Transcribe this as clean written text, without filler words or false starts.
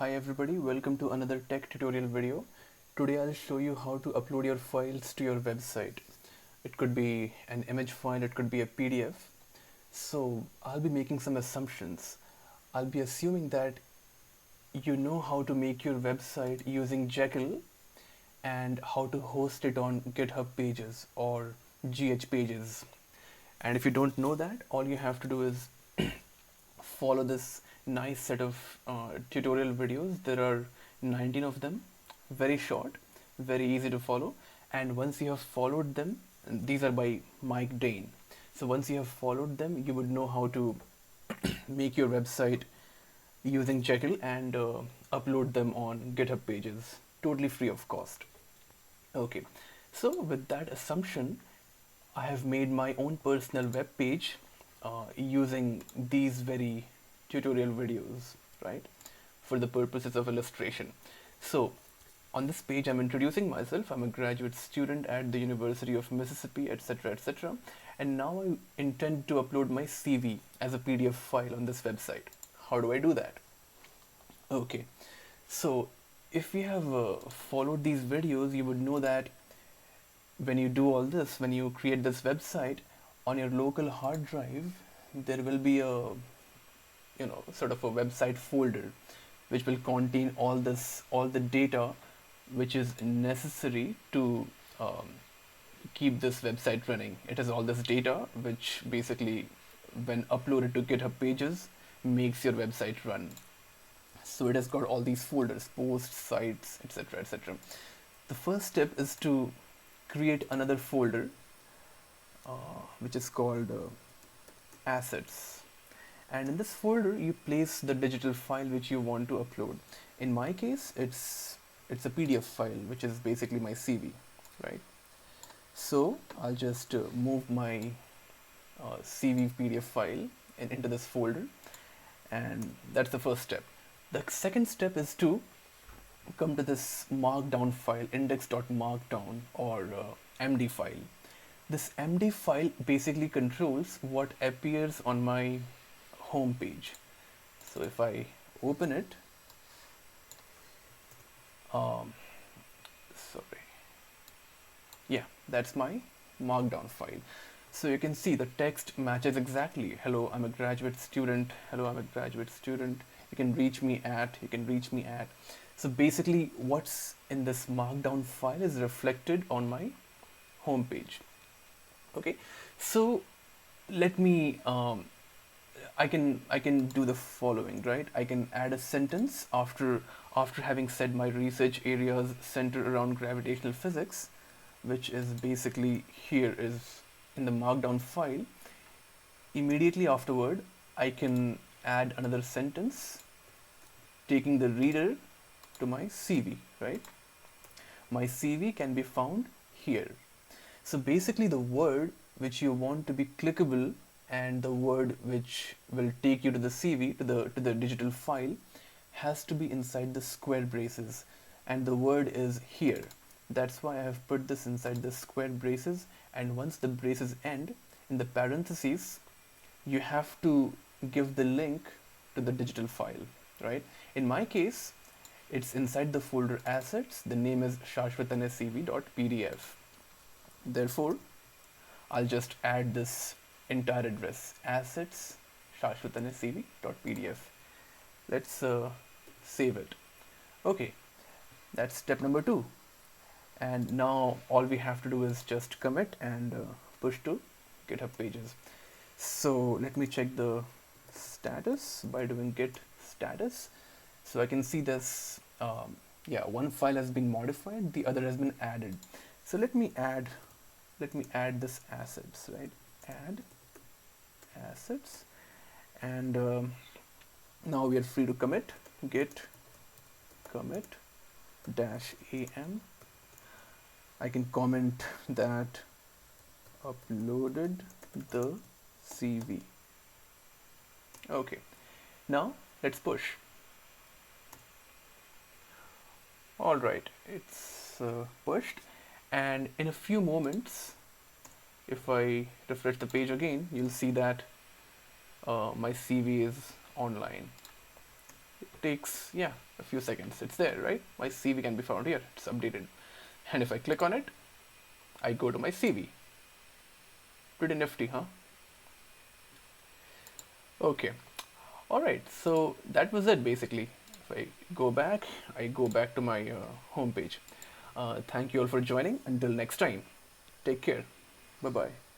Hi everybody, welcome to another tech tutorial video. Today I'll show you how to upload your files to your website. It could be an image file, it could be a PDF. So I'll be making some assumptions. I'll be assuming that you know how to make your website using Jekyll and how to host it on GitHub Pages or GH Pages. And if you don't know that, all you have to do is follow this nice set of tutorial videos. There are 19 of them, very short, very easy to follow. And once you have followed them, these are by Mike Dane. So once you have followed them, you would know how to make your website using Jekyll and upload them on GitHub Pages, totally free of cost. Okay, so with that assumption, I have made my own personal web page using these very tutorial videos, right, for the purposes of illustration. So on this page, I'm introducing myself. I'm a graduate student at the University of Mississippi, etc., etc. And now I intend to upload my CV as a PDF file on this website. How do I do that? Okay, so if you have followed these videos, you would know that when you do all this, when you create this website on your local hard drive, there will be a sort of a website folder which will contain all the data which is necessary to keep this website running. It has all this data which basically, when uploaded to GitHub Pages, makes your website run. So it has got all these folders, posts, sites, etc., etc. The first step is to create another folder which is called assets, and in this folder you place the digital file which you want to upload. In my case, it's a PDF file which is basically my CV, right? So I'll just move my CV PDF file into this folder, and that's the first step. The second step is to come to this markdown file, index.markdown, or MD file. This MD file basically controls what appears on my home page. So if I open it, sorry, yeah, that's my markdown file. So you can see the text matches exactly. Hello, I'm a graduate student. Hello, I'm a graduate student. You can reach me at, you can reach me at. So basically what's in this markdown file is reflected on my home page. Okay, so let me I can do the following, right? I can add a sentence after having said my research areas center around gravitational physics, which is basically here is in the markdown file. Immediately afterward, I can add another sentence taking the reader to my CV, right? My CV can be found here. So basically the word which you want to be clickable and the word which will take you to the CV, to the digital file, has to be inside the square braces, and the word is here. That's why I have put this inside the square braces, and once the braces end, in the parentheses, you have to give the link to the digital file, right? In my case, it's inside the folder assets. The name is shashwatanescv.pdf. Therefore, I'll just add this entire address, assets shashwatanescv.pdf. Let's save it. Okay, that's step number 2. And now all we have to do is just commit and push to GitHub Pages. So let me check the status by doing git status. So I can see this, one file has been modified, the other has been added. So let me add this assets, right? Add assets, and now we are free to commit. Git commit -am. I can comment that uploaded the CV. Okay, now let's push. All right, it's pushed, and in a few moments, if I refresh the page again, you'll see that my CV is online. takes, yeah, a few seconds. It's there, right? My CV can be found here. It's updated. And if I click on it, I go to my CV. Pretty nifty, huh? Okay. All right. So that was it basically. If I go back to my home page. Thank you all for joining. Until next time, take care. Bye bye.